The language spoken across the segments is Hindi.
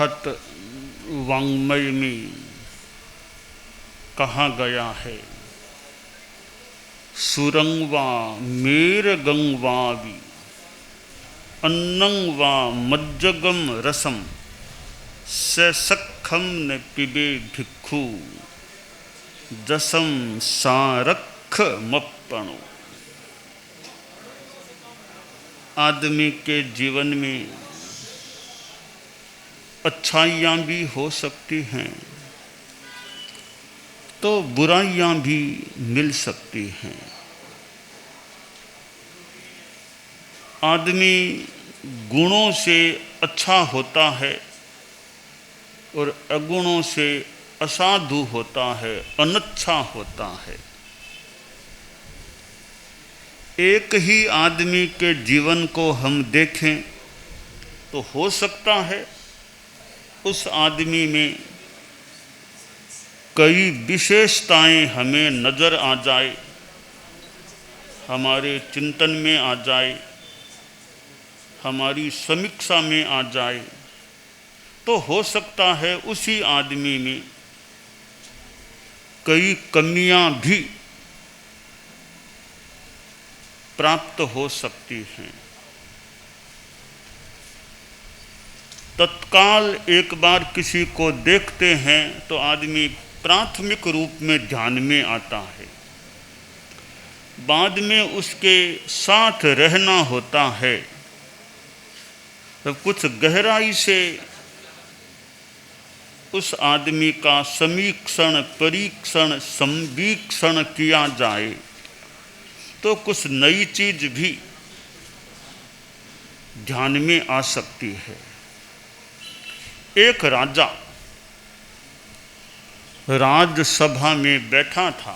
बृहत वाङ्मय में कहा गया है, सुरंग वा मेरगं वावि अन्नं वा मज्जगम रसम से सखम न पिबे भिक्खु जसम सारख मप्पणो। आदमी के जीवन में अच्छाइयाँ भी हो सकती हैं तो बुराइयाँ भी मिल सकती हैं। आदमी गुणों से अच्छा होता है और अगुणों से असाधु होता है, अनच्छा होता है। एक ही आदमी के जीवन को हम देखें तो हो सकता है उस आदमी में कई विशेषताएं हमें नज़र आ जाए, हमारे चिंतन में आ जाए, हमारी समीक्षा में आ जाए। तो हो सकता है उसी आदमी में कई कमियां भी प्राप्त हो सकती हैं। तत्काल एक बार किसी को देखते हैं तो आदमी प्राथमिक रूप में ध्यान में आता है, बाद में उसके साथ रहना होता है तो कुछ गहराई से उस आदमी का समीक्षण, परीक्षण, संवीक्षण किया जाए तो कुछ नई चीज भी ध्यान में आ सकती है। एक राजा राजसभा में बैठा था,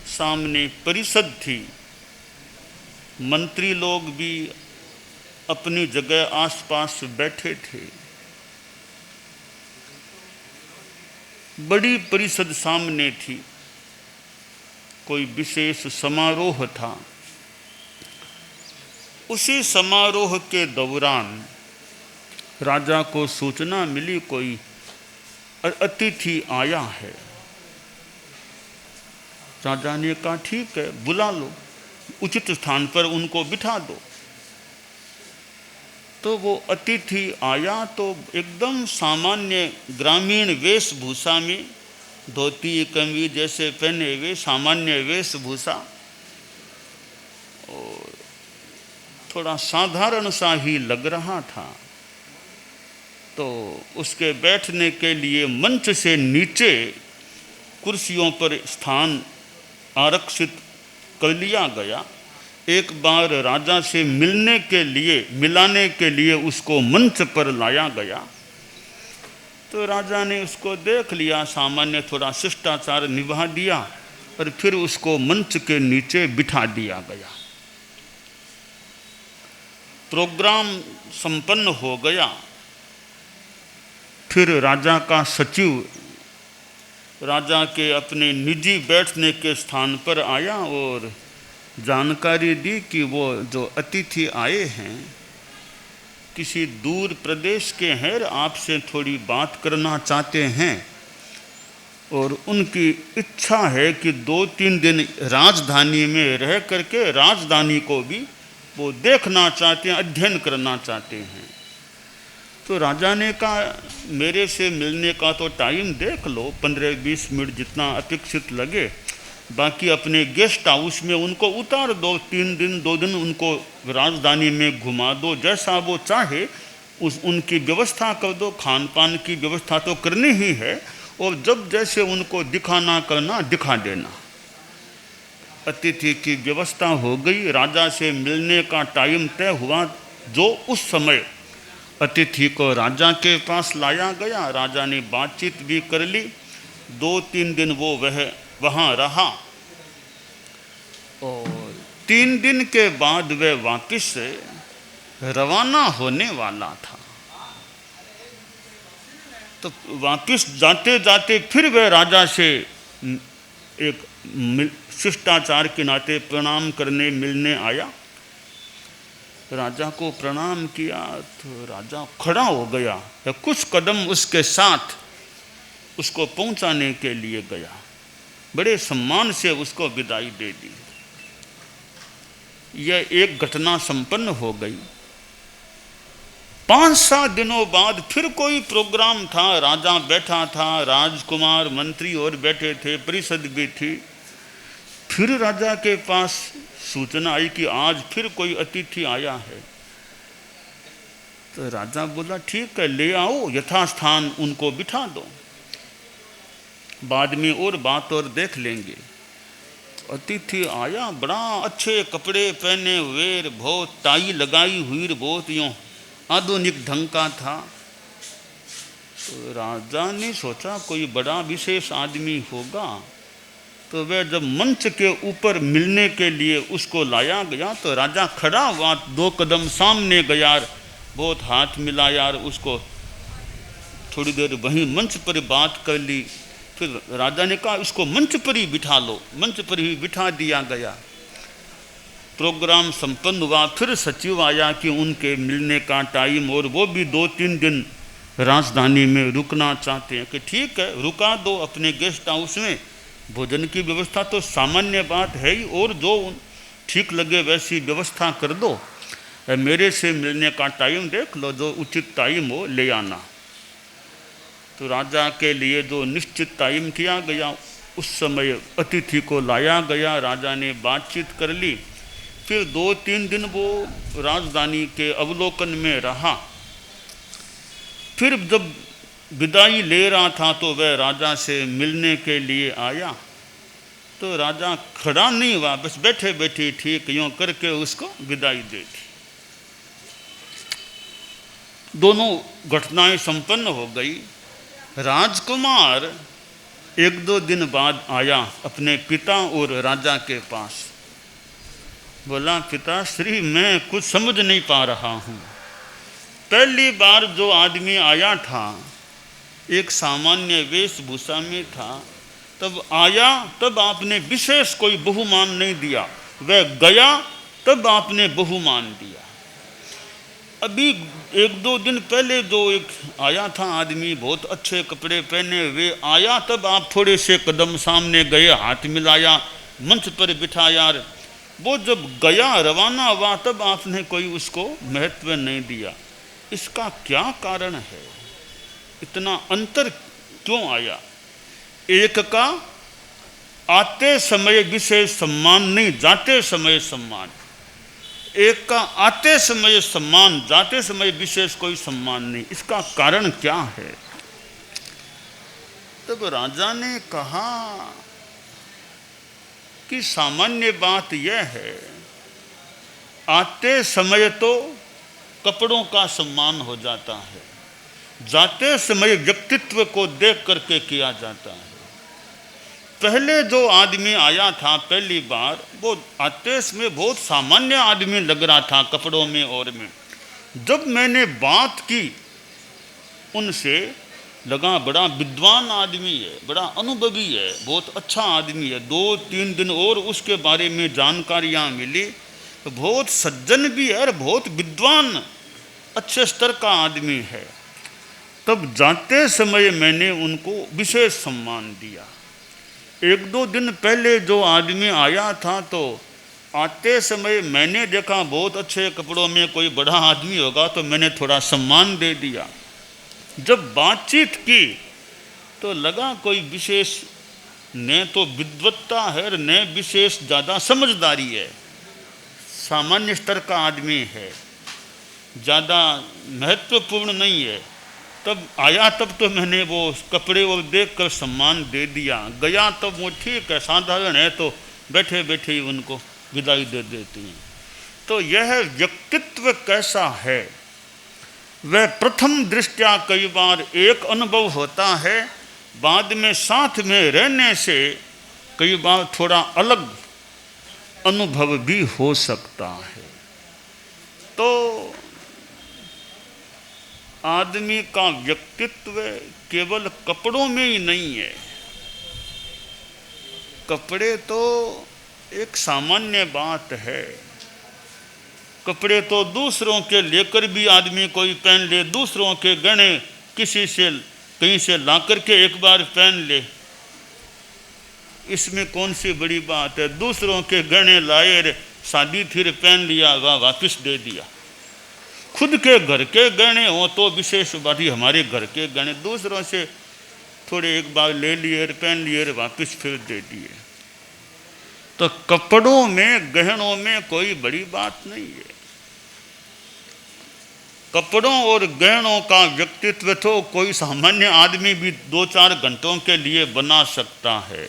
सामने परिषद थी, मंत्री लोग भी अपनी जगह आसपास बैठे थे। बड़ी परिषद सामने थी, कोई विशेष समारोह था। उसी समारोह के दौरान राजा को सूचना मिली कोई अतिथि आया है। राजा ने कहा ठीक है, बुला लो, उचित स्थान पर उनको बिठा दो। तो वो अतिथि आया तो एकदम सामान्य ग्रामीण वेशभूषा में, धोती कमीज जैसे पहने हुए सामान्य वेशभूषा, और थोड़ा साधारण सा ही लग रहा था। तो उसके बैठने के लिए मंच से नीचे कुर्सियों पर स्थान आरक्षित कर लिया गया। एक बार राजा से मिलाने के लिए उसको मंच पर लाया गया तो राजा ने उसको देख लिया, सामान्य थोड़ा शिष्टाचार निभा दिया और फिर उसको मंच के नीचे बिठा दिया गया। प्रोग्राम संपन्न हो गया। फिर राजा का सचिव राजा के अपने निजी बैठने के स्थान पर आया और जानकारी दी कि वो जो अतिथि आए हैं किसी दूर प्रदेश के हैं, आपसे थोड़ी बात करना चाहते हैं और उनकी इच्छा है कि 2-3 दिन राजधानी में रह करके राजधानी को भी वो देखना चाहते हैं, अध्ययन करना चाहते हैं। तो राजा ने कहा मेरे से मिलने का तो टाइम देख लो, 15-20 मिनट जितना अपेक्षित लगे, बाकी अपने गेस्ट हाउस में उनको उतार दो, 3 दिन 2 दिन उनको राजधानी में घुमा दो, जैसा वो चाहे उनकी व्यवस्था कर दो। खान पान की व्यवस्था तो करनी ही है और जब जैसे उनको दिखाना करना दिखा देना। अतिथि की व्यवस्था हो गई, राजा से मिलने का टाइम तय हुआ। जो उस समय अतिथि को राजा के पास लाया गया, राजा ने बातचीत भी कर ली। 2-3 दिन वो वहाँ रहा और 3 दिन के बाद वह वापस रवाना होने वाला था। तो वापस जाते जाते फिर वह राजा से एक शिष्टाचार के नाते प्रणाम करने मिलने आया। राजा को प्रणाम किया तो राजा खड़ा हो गया, कुछ कदम उसके साथ उसको पहुंचाने के लिए गया, बड़े सम्मान से उसको विदाई दे दी। यह एक घटना संपन्न हो गई। 5-7 दिनों बाद फिर कोई प्रोग्राम था, राजा बैठा था, राजकुमार मंत्री और बैठे थे, परिषद भी थी। फिर राजा के पास सूचना आई कि आज फिर कोई अतिथि आया है। तो राजा बोला ठीक है, ले आओ, यथास्थान उनको बिठा दो, बाद में और बात और देख लेंगे। अतिथि आया, बड़ा अच्छे कपड़े पहने हुए, बहुत टाई लगाई हुई, बहुत यूं आधुनिक ढंग का था। तो राजा ने सोचा कोई बड़ा विशेष आदमी होगा। तो वह जब मंच के ऊपर मिलने के लिए उसको लाया गया तो राजा खड़ा हुआ, 2 कदम सामने गया, बहुत हाथ मिलाया, उसको थोड़ी देर वहीं मंच पर बात कर ली। फिर राजा ने कहा इसको मंच पर ही बिठा लो, मंच पर ही बिठा दिया गया। प्रोग्राम संपन्न हुआ। फिर सचिव आया कि उनके मिलने का टाइम, और वो भी 2-3 दिन राजधानी में रुकना चाहते हैं। कि ठीक है, रुका दो अपने गेस्ट हाउस में, भोजन की व्यवस्था तो सामान्य बात है ही, और जो ठीक लगे वैसी व्यवस्था कर दो, मेरे से मिलने का टाइम देख लो, जो उचित टाइम हो ले आना। तो राजा के लिए जो निश्चित टाइम किया गया, उस समय अतिथि को लाया गया, राजा ने बातचीत कर ली। फिर 2-3 दिन वो राजधानी के अवलोकन में रहा। फिर जब विदाई ले रहा था तो वह राजा से मिलने के लिए आया। तो राजा खड़ा नहीं हुआ, बस बैठे बैठे ठीक यूँ करके उसको विदाई दे दी। दोनों घटनाएं संपन्न हो गई। राजकुमार 1-2 दिन बाद आया अपने पिता और राजा के पास। बोला पिताश्री, मैं कुछ समझ नहीं पा रहा हूँ। पहली बार जो आदमी आया था एक सामान्य वेशभूषा में था, तब आया तब आपने विशेष कोई बहुमान नहीं दिया, वह गया तब आपने बहुमान दिया। अभी 1-2 दिन पहले जो एक आया था आदमी, बहुत अच्छे कपड़े पहने हुए आया, तब आप थोड़े से कदम सामने गए, हाथ मिलाया, मंच पर बिठाया। वो जब गया, रवाना हुआ, तब आपने कोई उसको महत्व नहीं दिया। इसका क्या कारण है? इतना अंतर क्यों आया? एक का आते समय विशेष सम्मान नहीं, जाते समय सम्मान। एक का आते समय सम्मान, जाते समय विशेष कोई सम्मान नहीं। इसका कारण क्या है? तब राजा ने कहा कि सामान्य बात यह है, आते समय तो कपड़ों का सम्मान हो जाता है, जाते समय व्यक्तित्व को देख करके किया जाता है। पहले जो आदमी आया था पहली बार, वो आते समय बहुत सामान्य आदमी लग रहा था कपड़ों में और में। जब मैंने बात की उनसे, लगा बड़ा विद्वान आदमी है, बड़ा अनुभवी है, बहुत अच्छा आदमी है। 2-3 दिन और उसके बारे में जानकारियाँ मिली, तो बहुत सज्जन भी है और बहुत विद्वान, अच्छे स्तर का आदमी है। तब जाते समय मैंने उनको विशेष सम्मान दिया। 1-2 दिन पहले जो आदमी आया था, तो आते समय मैंने देखा बहुत अच्छे कपड़ों में कोई बड़ा आदमी होगा, तो मैंने थोड़ा सम्मान दे दिया। जब बातचीत की तो लगा कोई विशेष न तो विद्वत्ता है और न विशेष ज़्यादा समझदारी है, सामान्य स्तर का आदमी है, ज़्यादा महत्वपूर्ण नहीं है। तब आया तब तो मैंने वो कपड़े वो देख कर सम्मान दे दिया। गया तब वो ठीक है, साधारण है, तो बैठे बैठे ही उनको विदाई दे देती हैं। तो यह व्यक्तित्व कैसा है, वह प्रथम दृष्टया कई बार एक अनुभव होता है, बाद में साथ में रहने से कई बार थोड़ा अलग अनुभव भी हो सकता है। तो आदमी का व्यक्तित्व केवल कपड़ों में ही नहीं है। कपड़े तो एक सामान्य बात है, कपड़े तो दूसरों के लेकर भी आदमी कोई पहन ले, दूसरों के गहने किसी से कहीं से ला करके एक बार पहन ले, इसमें कौन सी बड़ी बात है। दूसरों के गहने लाए, शादी फिर पहन लिया, वह वापस दे दिया। खुद के घर के गहने हो तो विशेष बात ही, हमारे घर के गहने दूसरों से थोड़े एक बार ले लिए, पहन लिए, वापस फिर दे दिए। तो कपड़ों में, गहनों में कोई बड़ी बात नहीं है। कपड़ों और गहनों का व्यक्तित्व तो कोई सामान्य आदमी भी 2-4 घंटों के लिए बना सकता है,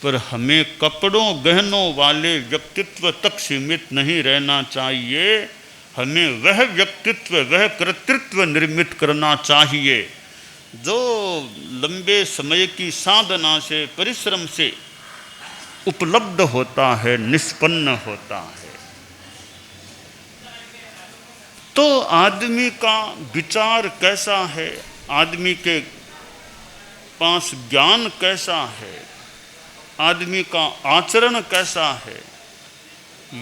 पर हमें कपड़ों गहनों वाले व्यक्तित्व तक सीमित नहीं रहना चाहिए। हमें वह व्यक्तित्व, वह कर्तृत्व निर्मित करना चाहिए जो लंबे समय की साधना से, परिश्रम से उपलब्ध होता है, निष्पन्न होता है। तो आदमी का विचार कैसा है, आदमी के पास ज्ञान कैसा है, आदमी का आचरण कैसा है,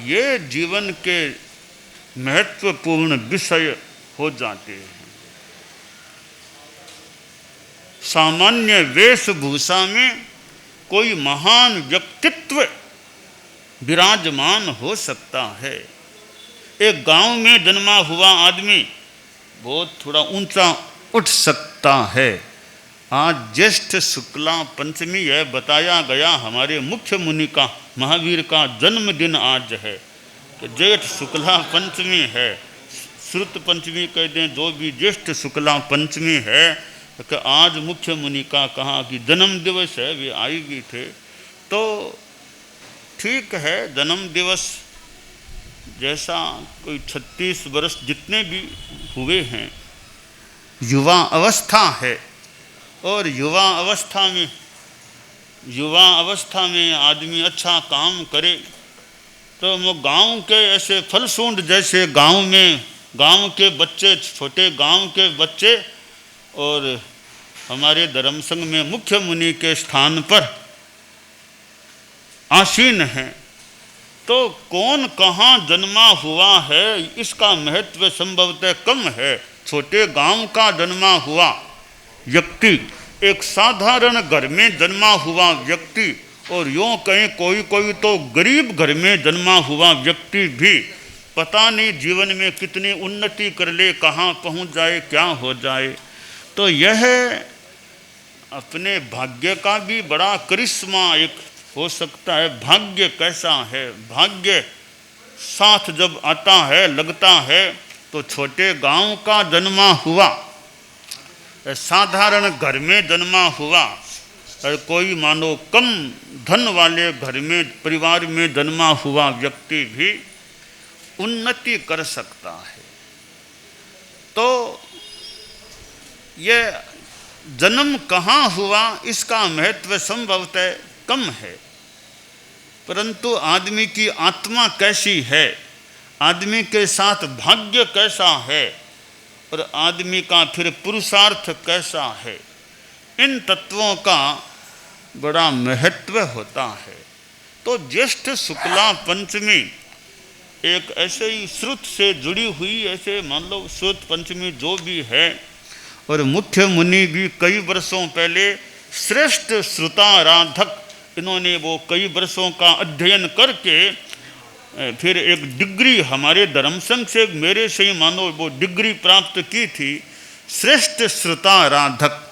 ये जीवन के महत्वपूर्ण विषय हो जाते हैं। सामान्य वेशभूषा में कोई महान व्यक्तित्व विराजमान हो सकता है। एक गांव में जन्मा हुआ आदमी बहुत थोड़ा ऊंचा उठ सकता है। आज ज्येष्ठ शुक्ला पंचमी है, बताया गया हमारे मुख्य मुनि का, महावीर का जन्मदिन आज है। तो ज्येष्ठ शुक्ला पंचमी है, श्रुत पंचमी कह दें, जो भी ज्येष्ठ शुक्ला पंचमी है, कि आज मुख्य मुनि का कहा कि जन्म दिवस है, वे आई भी थे। तो ठीक है, जन्म दिवस जैसा कोई 36 वर्ष जितने भी हुए हैं, युवा अवस्था है, और युवा अवस्था में आदमी अच्छा काम करे तो वो गांव के ऐसे फलसूंड जैसे गांव के बच्चे, छोटे गांव के बच्चे और हमारे धर्म संघ में मुख्य मुनि के स्थान पर आसीन हैं। तो कौन कहाँ जन्मा हुआ है, इसका महत्व संभवतः कम है। छोटे गांव का जन्मा हुआ व्यक्ति, एक साधारण घर में जन्मा हुआ व्यक्ति, और यूँ कहें कोई तो गरीब घर में जन्मा हुआ व्यक्ति भी पता नहीं जीवन में कितनी उन्नति कर ले, कहाँ पहुँच जाए, क्या हो जाए। तो यह अपने भाग्य का भी बड़ा करिश्मा एक हो सकता है। भाग्य कैसा है, भाग्य साथ जब आता है, लगता है, तो छोटे गांव का जन्मा हुआ, साधारण घर में जन्मा हुआ, और कोई मानो कम धन वाले घर में, परिवार में जन्मा हुआ व्यक्ति भी उन्नति कर सकता है। तो यह जन्म कहाँ हुआ, इसका महत्व संभवतः कम है, परंतु आदमी की आत्मा कैसी है, आदमी के साथ भाग्य कैसा है, और आदमी का फिर पुरुषार्थ कैसा है, इन तत्वों का बड़ा महत्व होता है। तो ज्येष्ठ शुक्ला पंचमी एक ऐसे ही श्रुत से जुड़ी हुई, ऐसे मान लो श्रुत पंचमी जो भी है, और मुख्य मुनि भी कई वर्षों पहले श्रेष्ठ श्रुताराधक, इन्होंने वो कई वर्षों का अध्ययन करके फिर एक डिग्री हमारे धर्म संघ से, मेरे से ही मानो वो डिग्री प्राप्त की थी, श्रेष्ठ श्रुताराधक।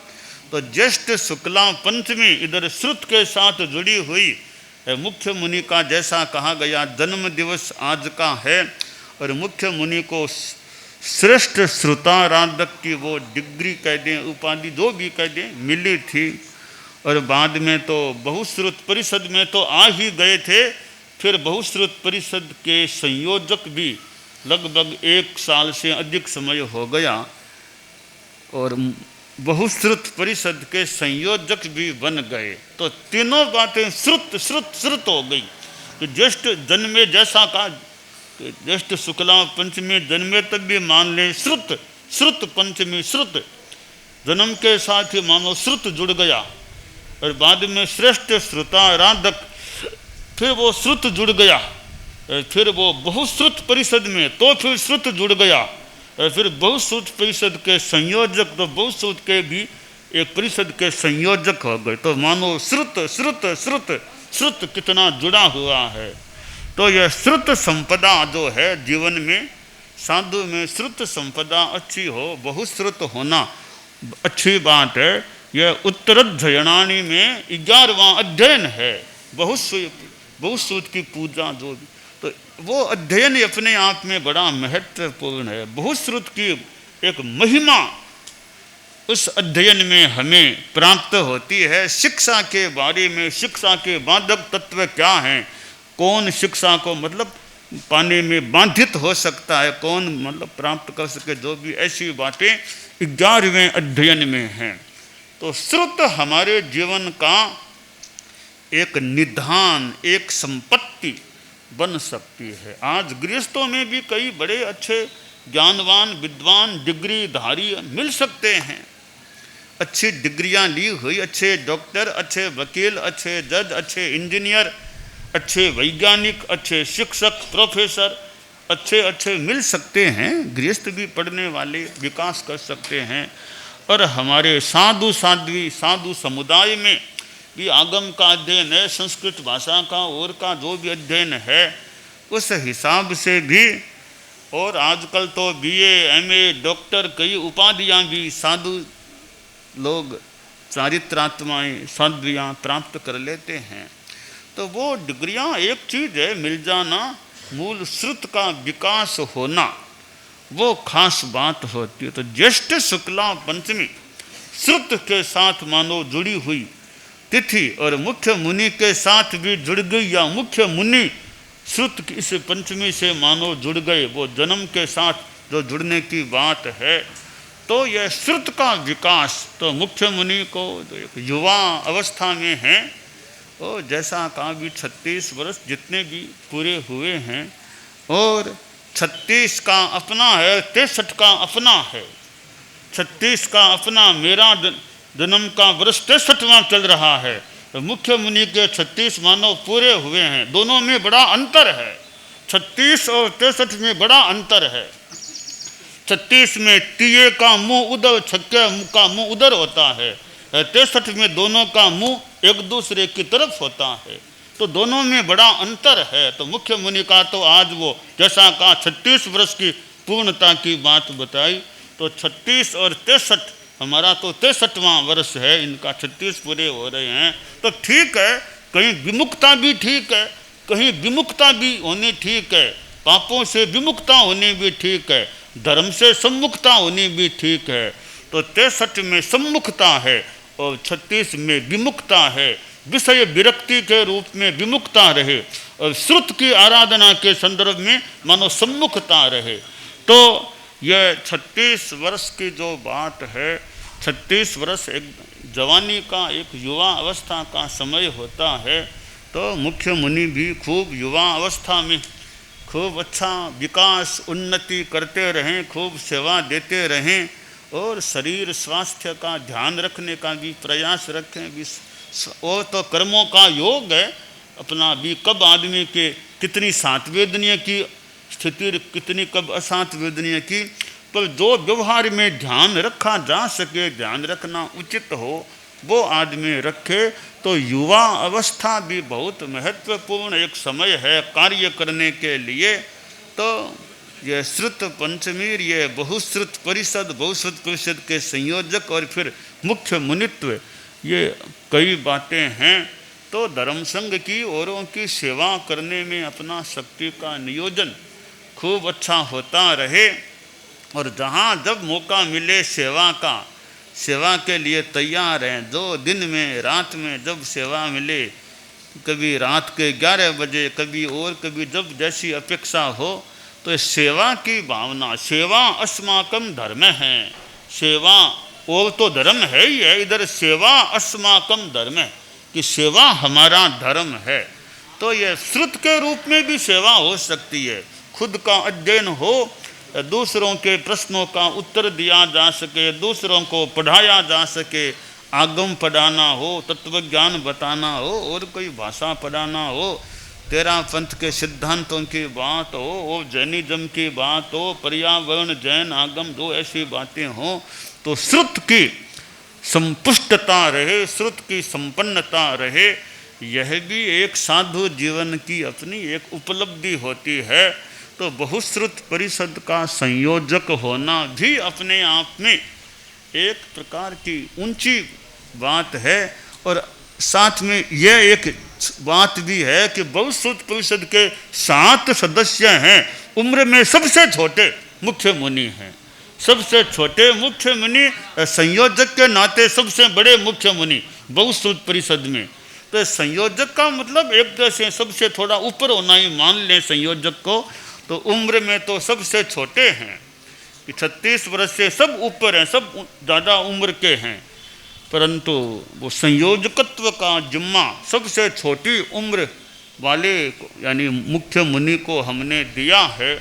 तो ज्येष्ठ शुक्ला पंचमी इधर श्रुत के साथ जुड़ी हुई मुख्य मुनि का, जैसा कहा गया जन्म दिवस आज का है, और मुख्य मुनि को श्रेष्ठ श्रुताराधक की वो डिग्री कह दें, उपाधि जो भी कह दें, मिली थी। और बाद में तो बहुश्रुत परिषद में तो आ ही गए थे, फिर बहुश्रुत परिषद के संयोजक भी लगभग 1 साल से अधिक समय हो गया, और बहुश्रुत परिषद के संयोजक भी बन गए। तो तीनों बातें श्रुत हो गई। तो ज्येष्ठ जन्मे, जैसा कहा ज्येष्ठ शुक्ला पंचमी जन्मे, तब भी मान लें श्रुत पंचमी, श्रुत जन्म के साथ ही मानो श्रुत जुड़ गया, और बाद में श्रेष्ठ श्रुताराधक, फिर वो श्रुत जुड़ गया, फिर वो बहुश्रुत परिषद में तो फिर श्रुत जुड़ गया, फिर बहुश्रुत परिषद के संयोजक तो बहुश्रुत के भी एक परिषद के संयोजक हो गए। तो मानो श्रुत श्रुत श्रुत श्रुत कितना जुड़ा हुआ है। तो यह श्रुत संपदा जो है जीवन में, साधु में श्रुत संपदा अच्छी हो, बहुश्रुत होना अच्छी बात है। यह उत्तराध्ययनानी में 11वां अध्ययन है, बहुश्रुत की पूजा जो भी, तो वो अध्ययन अपने आप में बड़ा महत्वपूर्ण है। बहुश्रुत की एक महिमा उस अध्ययन में हमें प्राप्त होती है। शिक्षा के बारे में, शिक्षा के बाधक तत्व क्या हैं, कौन शिक्षा को मतलब पाने में बाधित हो सकता है, कौन मतलब प्राप्त कर सके, जो भी ऐसी बातें 11वें अध्ययन में हैं। तो श्रुत हमारे जीवन का एक निधान, एक संपत्ति बन सकती है। आज गृहस्थों में भी कई बड़े अच्छे ज्ञानवान विद्वान डिग्रीधारी मिल सकते हैं, अच्छी डिग्रियां ली हुई, अच्छे डॉक्टर, अच्छे वकील, अच्छे जज, अच्छे इंजीनियर, अच्छे वैज्ञानिक, अच्छे शिक्षक, प्रोफेसर अच्छे अच्छे मिल सकते हैं। गृहस्थ भी पढ़ने वाले विकास कर सकते हैं। और हमारे साधु साध्वी साधु समुदाय में भी आगम का अध्ययन है, संस्कृत भाषा का और का जो भी अध्ययन है उस हिसाब से भी। और आजकल तो BA MA डॉक्टर कई उपाधियां भी साधु लोग, चारित्रात्माएँ साध्वियाँ प्राप्त कर लेते हैं। तो वो डिग्रियां एक चीज़ है, मिल जाना, मूल श्रुत का विकास होना वो खास बात होती है। तो ज्येष्ठ शुक्ला पंचमी श्रुत के साथ मानो जुड़ी हुई तिथि और मुख्य मुनि के साथ भी जुड़ गई, या मुख्य मुनि श्रुत की इस पंचमी से मानो जुड़ गए, वो जन्म के साथ जो जुड़ने की बात है। तो यह श्रुत का विकास, तो मुख्य मुनि को जो एक युवा अवस्था में है, और जैसा कहा भी 36 वर्ष जितने भी पूरे हुए हैं, और 36 का अपना है, 63 का अपना है। 36 का अपना, मेरा जन्म का वर्ष 63वां चल रहा है, तो मुख्य मुनि के 36 मानव पूरे हुए हैं। दोनों में बड़ा अंतर है, 36 और 63 में बड़ा अंतर है। 36 में तिये का मुंह उधर, छक्के का मुंह उधर होता है, 63 में दोनों का मुंह एक दूसरे की तरफ होता है। तो दोनों में बड़ा अंतर है। तो मुख्य मुनि का तो आज वो जैसा कहा 36 वर्ष की पूर्णता की बात बताई, तो 36 और 63, हमारा तो 63वां वर्ष है, इनका 36 पूरे हो रहे हैं। तो ठीक है, कहीं विमुक्ता भी ठीक है, कहीं विमुक्ता भी होनी ठीक है, पापों से विमुक्ता होनी भी ठीक है, धर्म से सम्मुखता होनी भी ठीक है। तो 63 में सम्मुखता है और 36 में विमुक्ता है, विषय विरक्ति के रूप में विमुक्ता रहे, और श्रुत की आराधना के संदर्भ में मानो सम्मुखता रहे। तो यह 36 वर्ष की जो बात है, 36 वर्ष एक जवानी का, एक युवा अवस्था का समय होता है। तो मुख्य मुनि भी खूब युवा अवस्था में खूब अच्छा विकास उन्नति करते रहें, खूब सेवा देते रहें, और शरीर स्वास्थ्य का ध्यान रखने का भी प्रयास रखें। भी वो तो कर्मों का योग है अपना भी, कब आदमी के कितनी सांत्वेदनीय की स्थिति, कितनी कब असांत्वेदनीय की, पर जो व्यवहार में ध्यान रखा जा सके, ध्यान रखना उचित हो, वो आदमी रखे। तो युवा अवस्था भी बहुत महत्वपूर्ण एक समय है कार्य करने के लिए। तो ये श्रुत पंचमी, ये बहुश्रुत परिषद के संयोजक और फिर मुख्य मुनित्व, ये कई बातें हैं। तो धर्म संघ की औरों की सेवा करने में अपना शक्ति का नियोजन खूब अच्छा होता रहे, और जहाँ जब मौका मिले सेवा का, सेवा के लिए तैयार हैं। जो दिन में रात में जब सेवा मिले, कभी रात के 11 बजे, कभी और कभी जब जैसी अपेक्षा हो, तो सेवा की भावना, सेवा अस्माकम धर्म है, सेवा और तो धर्म है ही है, इधर सेवा अस्माकम धर्म है कि सेवा हमारा धर्म है। तो यह श्रुत के रूप में भी सेवा हो सकती है, खुद का अध्ययन हो, दूसरों के प्रश्नों का उत्तर दिया जा सके, दूसरों को पढ़ाया जा सके, आगम पढ़ाना हो, तत्वज्ञान बताना हो, और कोई भाषा पढ़ाना हो, तेरा पंथ के सिद्धांतों की बात हो, वो जैनिज्म की बात हो, पर्यावरण, जैन आगम, जो ऐसी बातें हों, तो श्रुत की संपुष्टता रहे, श्रुत की संपन्नता रहे, यह भी एक साधु जीवन की अपनी एक उपलब्धि होती है। तो बहुश्रुत परिषद का संयोजक होना भी अपने आप में एक प्रकार की ऊंची बात है। और साथ में यह एक बात भी है कि बहुश्रुत परिषद के 7 सदस्य हैं, उम्र में सबसे छोटे मुख्य मुनि हैं, सबसे छोटे मुख्य मुनि, संयोजक के नाते सबसे बड़े मुख्य मुनि बहुश्रुत परिषद में। तो संयोजक का मतलब एक तरह से सबसे थोड़ा ऊपर होना ही मान लें संयोजक को। तो उम्र में तो सबसे छोटे हैं कि 36 वर्ष से सब ऊपर हैं, सब ज़्यादा उम्र के हैं, परंतु वो संयोजकत्व का जिम्मा सबसे छोटी उम्र वाले यानी मुख्य मुनि को हमने दिया है।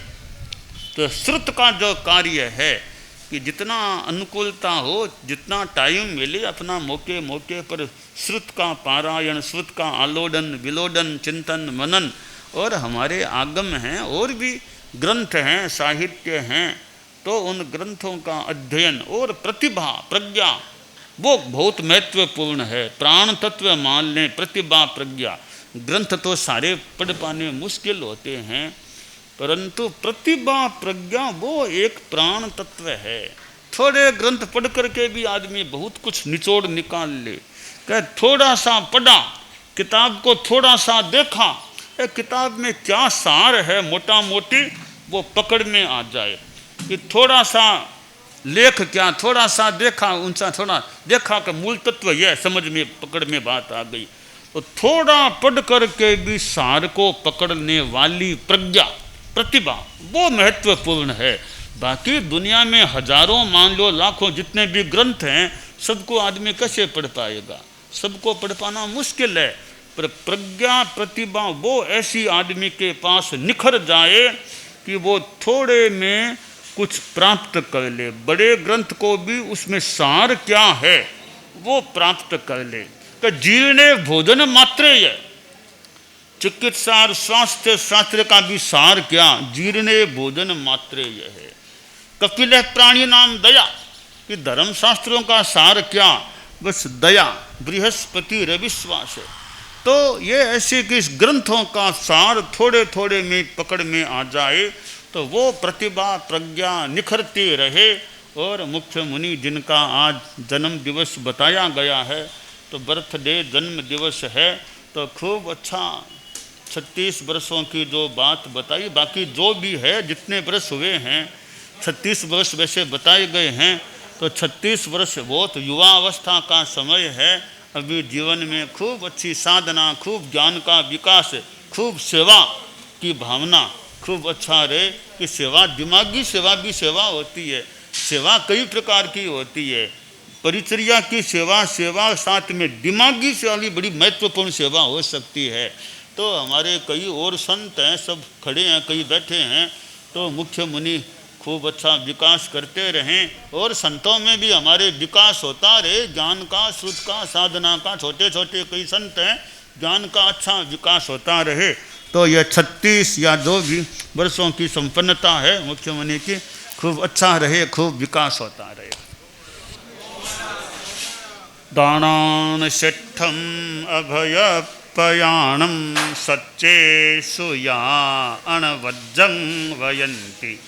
तो श्रुत का जो कार्य है कि जितना अनुकूलता हो, जितना टाइम मिले, अपना मौके मौके पर श्रुत का पारायण, श्रुत का आलोडन, विलोडन, चिंतन, मनन, और हमारे आगम हैं और भी ग्रंथ हैं, साहित्य हैं, तो उन ग्रंथों का अध्ययन और प्रतिभा, प्रज्ञा, वो बहुत महत्वपूर्ण है। प्राण तत्व मान लें, प्रतिभा, प्रज्ञा। ग्रंथ तो सारे पढ़ पाने मुश्किल होते हैं, परंतु प्रतिभा, प्रज्ञा वो एक प्राण तत्व है। थोड़े ग्रंथ पढ़ करके भी आदमी बहुत कुछ निचोड़ निकाल ले। क्या थोड़ा सा पढ़ा, किताब को थोड़ा सा देखा, किताब में क्या सार है मोटा मोटी वो पकड़ में आ जाए। कि थोड़ा सा लेख क्या, थोड़ा सा देखा, उनसा थोड़ा देखा कि मूल तत्व यह समझ में, पकड़ में बात आ गई। तो थोड़ा पढ़ करके भी सार को पकड़ने वाली प्रज्ञा, प्रतिभा, वो महत्वपूर्ण है। बाकी दुनिया में हजारों, मान लो लाखों जितने भी ग्रंथ हैं, सबको आदमी कैसे पढ़ पाएगा? सबको पढ़ पाना मुश्किल है। पर प्रज्ञा, प्रतिभा वो ऐसी आदमी के पास निखर जाए कि वो थोड़े में कुछ प्राप्त कर ले। बड़े ग्रंथ को भी उसमें सार क्या है वो प्राप्त कर ले। तो जीर्णे भोजन मात्रेय, चिकित्सा और स्वास्थ्य शास्त्र का भी सार क्या? जीर्णे भोजन मात्रेय है। कपिल प्राणी नाम दया, कि धर्मशास्त्रों का सार क्या? बस दया, बृहस्पति रविश्वास है। तो ये ऐसे कि इस ग्रंथों का सार थोड़े थोड़े में पकड़ में आ जाए तो वो प्रतिभा, प्रज्ञा निखरती रहे। और मुख्य मुनि जिनका आज जन्म दिवस बताया गया है, तो बर्थडे, जन्म दिवस है, तो खूब अच्छा 36 वर्षों की जो बात बताई। बाकी जो भी है, जितने वर्ष हुए हैं, 36 वर्ष वैसे बताए गए हैं, तो 36 वर्ष बहुत युवा अवस्था का समय है। अभी जीवन में खूब अच्छी साधना, खूब ज्ञान का विकास, खूब सेवा की भावना, खूब अच्छा रहे। कि सेवा, दिमागी सेवा भी सेवा होती है। सेवा कई प्रकार की होती है। परिचर्या की सेवा, सेवा साथ में दिमागी सेवा भी बड़ी महत्वपूर्ण सेवा हो सकती है। तो हमारे कई और संत हैं, सब खड़े हैं, कई बैठे हैं, तो मुख्य मुनि खूब अच्छा विकास करते रहें और संतों में भी हमारे विकास होता रहे, ज्ञान का, श्रुत का, साधना का। छोटे छोटे कई संत हैं, ज्ञान का अच्छा विकास होता रहे। तो यह 36 या जो भी वर्षों की संपन्नता है मुख्य मुनि की, खूब अच्छा रहे, खूब विकास होता रहे। दानान शिष्ठम अभय पयाणम सच्चेषु या अणवज्जं वयन्ति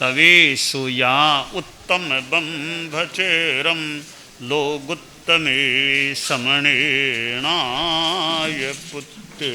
तवेषु या उत्तम बंभचेरम लोगुत्तमे समणेनाय पुत्ते।